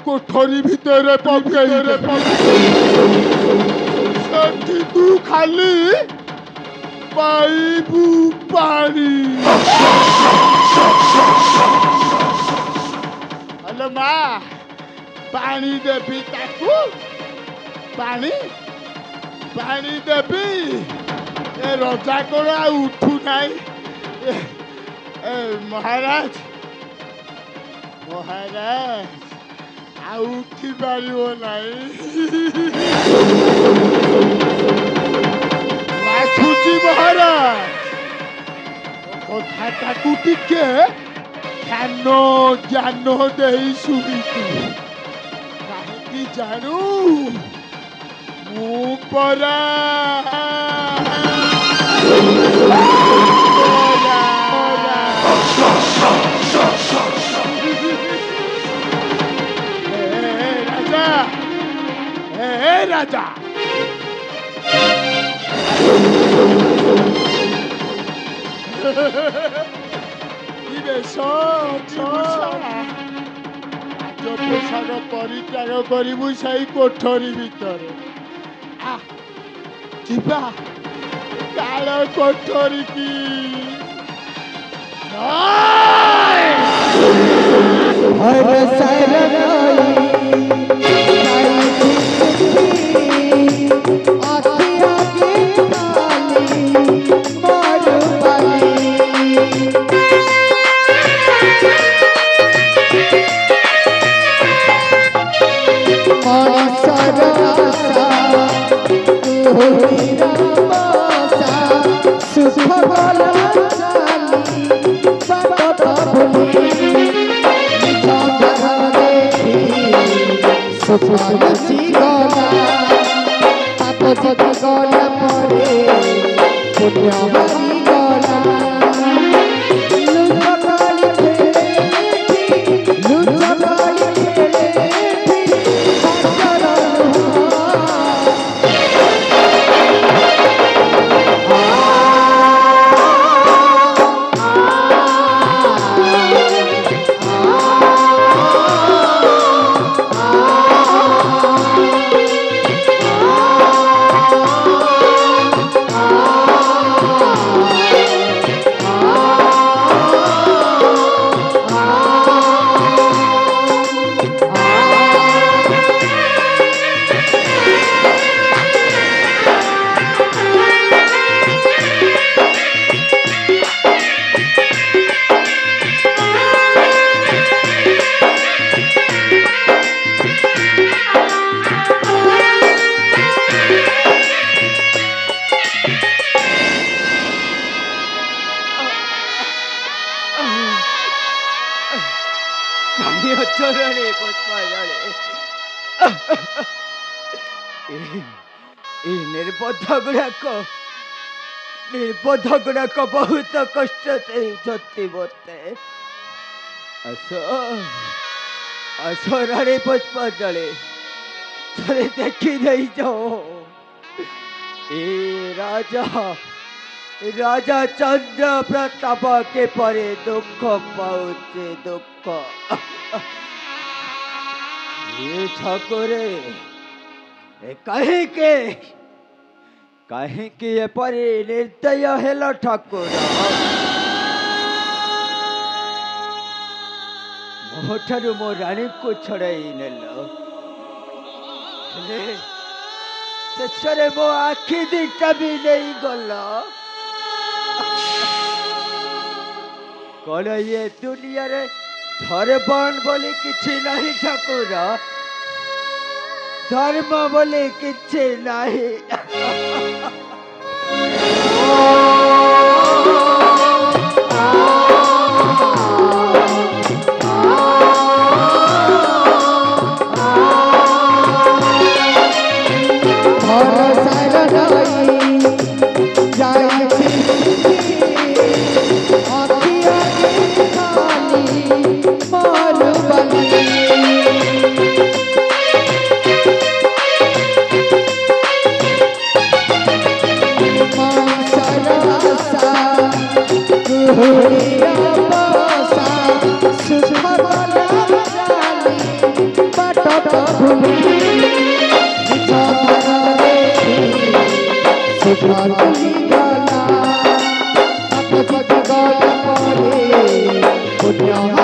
कोठरी भीतर तू खाली पाइबू पानी हेलो माँ पानी देवी ताकू पानी पानी देवी ए रजा को उठू नहीं महाराज महाराज उठी पारिबो नहीं छुची महाराज कथा टिके ध्यान ज्ञान दे शुणी कहीं जानू मु परा राजा पोषाक परित्याग करू से कोठरी भीतर काल कोठरी की सुख लुचि गला पाप जग गला परे पुण्य हरि गला लुचकाली खेले लुचकाली खेले निर्बोध गुड़ाक बहुत कष्ट देती मते असरारे पुष्पांजलि थरे देखी नहीं जाओ ए राजा राजा चंद्र प्रताप के परे दुख पाउचे दुख ये ठाकुरे कहीं के परे निर्दय हेलो ठाकुर मोठारू मो रानी को छड़ाई नेल शेषे मो आखि दिटा भी नहीं गल कौन ये दुनिया रे धर्मन बोली किछि नहीं ठाकुर धर्म बोले किच्छे नहीं पुण्य